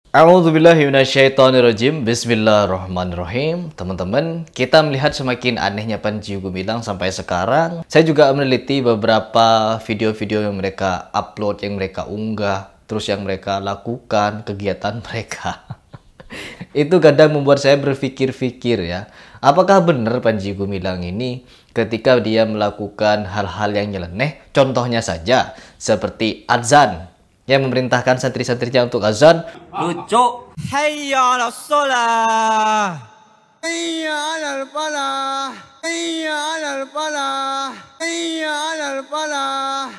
A'udzubillahiminasyaitonirrajim. Bismillahirrahmanirrahim. Teman-teman, kita melihat semakin anehnya Panji Gumilang sampai sekarang. Saya juga meneliti beberapa video-video yang mereka upload, yang mereka unggah, terus yang mereka lakukan, kegiatan mereka. Itu kadang membuat saya berpikir-pikir ya. Apakah benar Panji Gumilang ini ketika dia melakukan hal-hal yang nyeleneh, contohnya saja seperti azan, yang memerintahkan santri-santrinya untuk azan. Lucu. Hayya 'alas shalah. Hayya 'alal falah. Hayya 'alal falah. Hayya 'alal falah.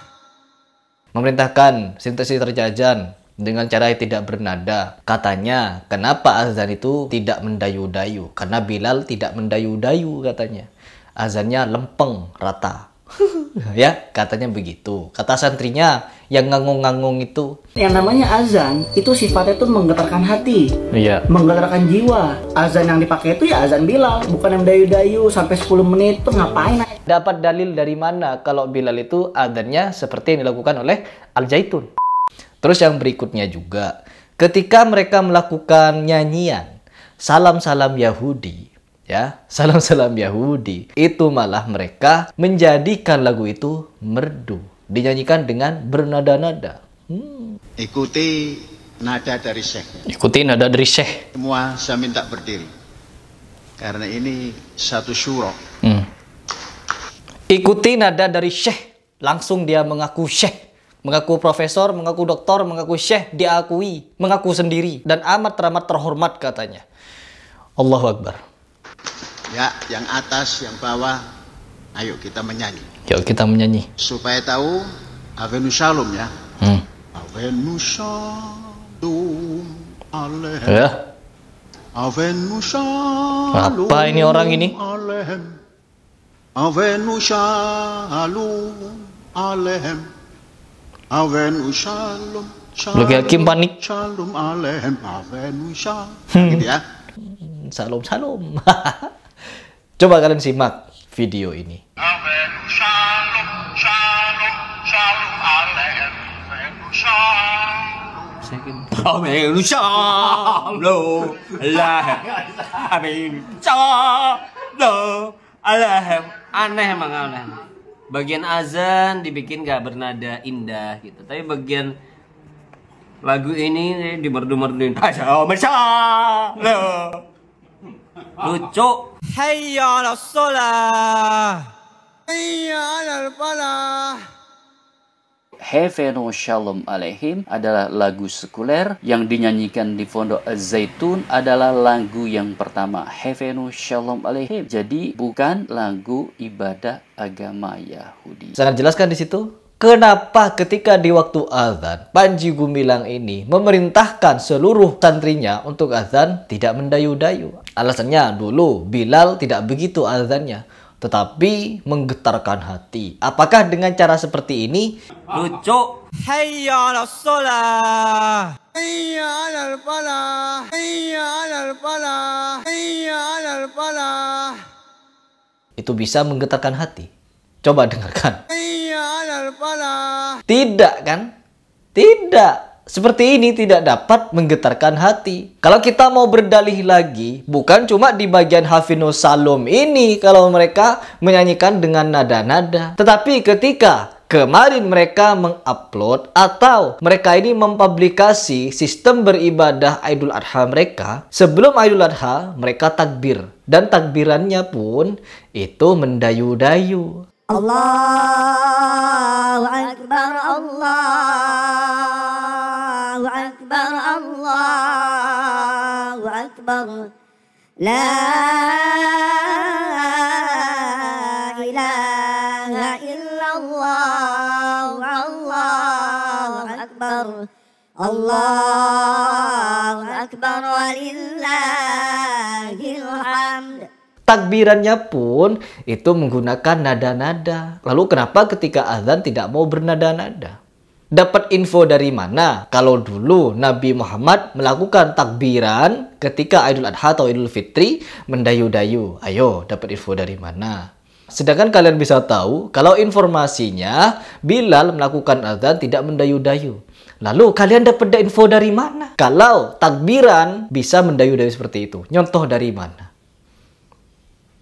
Memerintahkan santri-santrinya azan dengan cara yang tidak bernada. Katanya, kenapa azan itu tidak mendayu-dayu? Karena Bilal tidak mendayu-dayu katanya. Azannya lempeng, rata. Ya, katanya begitu. Kata santrinya yang nganggung-nganggung itu. Yang namanya azan itu sifatnya tuh menggetarkan hati, menggetarkan jiwa. Azan yang dipakai itu ya azan Bilal, bukan yang dayu-dayu sampai 10 menit tuh ngapain? Dapat dalil dari mana kalau Bilal itu azannya seperti yang dilakukan oleh Al-Zaitun? Terus yang berikutnya juga, ketika mereka melakukan nyanyian salam-salam Yahudi, ya, salam-salam Yahudi, itu malah mereka menjadikan lagu itu merdu, dinyanyikan dengan bernada-nada. Ikuti nada dari Syekh. Ikuti nada dari Syekh. Semua saya minta berdiri, karena ini satu syuro. Ikuti nada dari Syekh. Langsung dia mengaku Syekh, mengaku profesor, mengaku doktor, mengaku Syekh, diakui, mengaku sendiri, dan amat teramat terhormat katanya. Allahu Akbar. Ya, yang atas, yang bawah, ayo kita menyanyi. Yuk kita menyanyi. Supaya tahu, Avenu Shalom ya. Avenu Shalom Alehem. Ya. Avenu Shalom. Apa ini orang ini? Alehem. Avenu Shalom Alehem. Avenu Shalom. Lagi Hakim panik. Shalom Alehem. Avenu Shalom. Gitu ya. Salam. Coba kalian simak video ini. Avenu Shalom, Shalom, Shalom Alehem. Avenu Shalom. Avenu Shalom Alehem. Avenu Shalom Alehem. Aneh emang aneh. Bagian azan dibikin gak bernada indah gitu, tapi bagian lagu ini dimerdu-merduin. Lucu. Hayya 'alas shalah. Hayya 'alal falah. Havenu Shalom Alaihim adalah lagu sekuler yang dinyanyikan di Pondok Az-Zaitun, adalah lagu yang pertama. Havenu Shalom Alaihim. Jadi bukan lagu ibadah agama Yahudi. Sangat jelaskan di situ. Kenapa ketika di waktu azan, Panji Gumilang ini memerintahkan seluruh santrinya untuk azan tidak mendayu-dayu? Alasannya dulu Bilal tidak begitu azannya, tetapi menggetarkan hati. Apakah dengan cara seperti ini? Lucu. Hayya 'alas shalah. Hayya 'alal falah. Hayya 'alal falah. Hayya 'alal falah. Itu bisa menggetarkan hati. Coba dengarkan. Tidak kan? Tidak. Seperti ini tidak dapat menggetarkan hati. Kalau kita mau berdalih lagi, bukan cuma di bagian Havenu Shalom ini kalau mereka menyanyikan dengan nada-nada. Tetapi ketika kemarin mereka mengupload atau mereka ini mempublikasi sistem beribadah Idul Adha mereka, sebelum Idul Adha mereka takbir. Dan takbirannya pun itu mendayu-dayu. Allahu Akbar, Allahu Akbar, Allahu Akbar. La ilaha illallah, Allahu Akbar. Allahu Akbar walillahil hamd. Takbirannya pun itu menggunakan nada-nada. Lalu kenapa ketika azan tidak mau bernada-nada? Dapat info dari mana? Kalau dulu Nabi Muhammad melakukan takbiran ketika Idul Adha atau Idul Fitri mendayu-dayu. Ayo, dapat info dari mana? Sedangkan kalian bisa tahu kalau informasinya Bilal melakukan azan tidak mendayu-dayu. Lalu kalian dapat info dari mana? Kalau takbiran bisa mendayu-dayu seperti itu, nyontoh dari mana?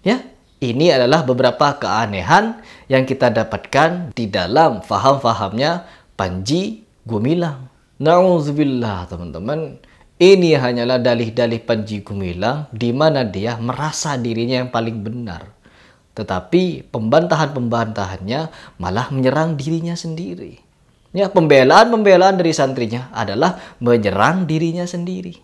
Ya, ini adalah beberapa keanehan yang kita dapatkan di dalam faham-fahamnya Panji Gumilang. Na'udzubillah, teman-teman. Ini hanyalah dalih-dalih Panji Gumilang di mana dia merasa dirinya yang paling benar. Tetapi pembantahan-pembantahannya malah menyerang dirinya sendiri. Ya, pembelaan-pembelaan dari santrinya adalah menyerang dirinya sendiri.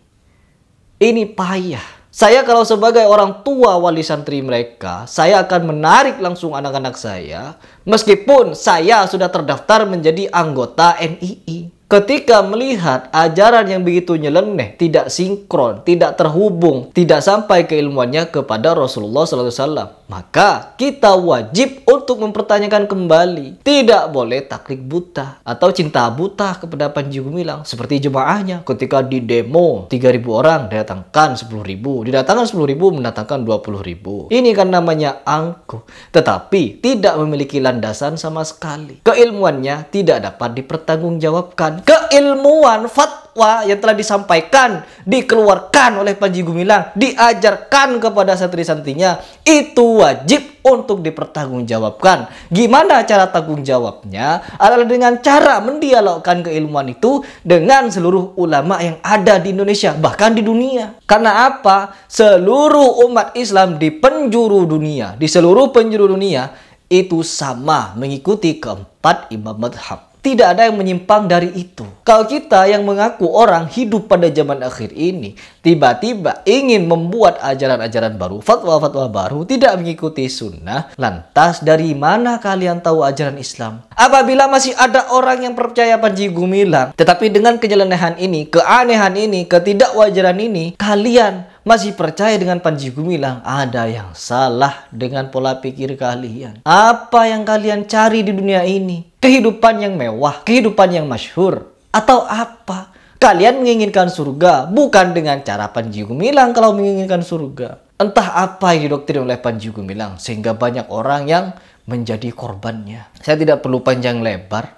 Ini payah. Saya kalau sebagai orang tua wali santri mereka, saya akan menarik langsung anak-anak saya, meskipun saya sudah terdaftar menjadi anggota NII. Ketika melihat ajaran yang begitu nyeleneh, tidak sinkron, tidak terhubung, tidak sampai keilmuannya kepada Rasulullah SAW, maka kita wajib untuk mempertanyakan kembali. Tidak boleh taklid buta atau cinta buta kepada Panji Gumilang. Seperti jemaahnya ketika di demo 3.000 orang datangkan 10.000, didatangkan 10.000 mendatangkan 20.000. Ini kan namanya angkuh, tetapi tidak memiliki landasan sama sekali. Keilmuannya tidak dapat dipertanggungjawabkan. Keilmuan fatwa yang telah disampaikan, dikeluarkan oleh Panji Gumilang, diajarkan kepada santri-santrinya, itu wajib untuk dipertanggungjawabkan. Gimana cara tanggung jawabnya? Adalah dengan cara mendialogkan keilmuan itu dengan seluruh ulama yang ada di Indonesia, bahkan di dunia. Karena apa? Seluruh umat Islam di penjuru dunia, di seluruh penjuru dunia, itu sama mengikuti keempat imam madhab. Tidak ada yang menyimpang dari itu. Kalau kita yang mengaku orang hidup pada zaman akhir ini, tiba-tiba ingin membuat ajaran-ajaran baru, fatwa-fatwa baru, tidak mengikuti sunnah, lantas dari mana kalian tahu ajaran Islam? Apabila masih ada orang yang percaya Panji Gumilang, tetapi dengan kenyelenehan ini, keanehan ini, ketidakwajaran ini, kalian masih percaya dengan Panji Gumilang, ada yang salah dengan pola pikir kalian. Apa yang kalian cari di dunia ini? Kehidupan yang mewah, kehidupan yang masyhur, atau apa? Kalian menginginkan surga bukan dengan cara Panji Gumilang. Kalau menginginkan surga, entah apa yang didoktrin oleh Panji Gumilang sehingga banyak orang yang menjadi korbannya. Saya tidak perlu panjang lebar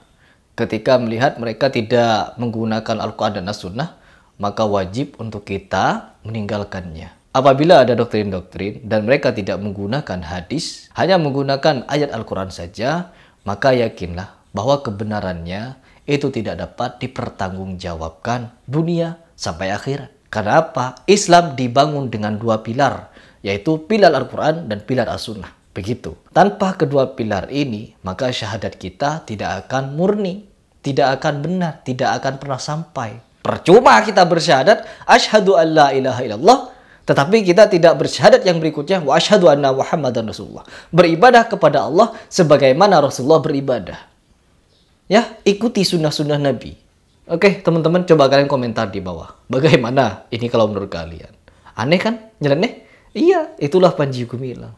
ketika melihat mereka tidak menggunakan Al-Quran dan As-Sunnah, maka wajib untuk kita meninggalkannya. Apabila ada doktrin-doktrin dan mereka tidak menggunakan hadis, hanya menggunakan ayat Al-Quran saja, maka yakinlah bahwa kebenarannya itu tidak dapat dipertanggungjawabkan dunia sampai akhirat. Karena apa? Islam dibangun dengan dua pilar, yaitu pilar Al-Quran dan pilar As-Sunnah. Begitu. Tanpa kedua pilar ini, maka syahadat kita tidak akan murni, tidak akan benar, tidak akan pernah sampai. Percuma kita bersyahadat, asyhadu an la ilaha illallah, tetapi kita tidak bersyahadat yang berikutnya, wa asyhadu anna Muhammadan Rasulullah. Beribadah kepada Allah sebagaimana Rasulullah beribadah. Ya, ikuti sunnah-sunnah Nabi. Oke, teman-teman, coba kalian komentar di bawah. Bagaimana ini kalau menurut kalian? Aneh kan? Nyeleneh? Iya, itulah Panji Gumilang.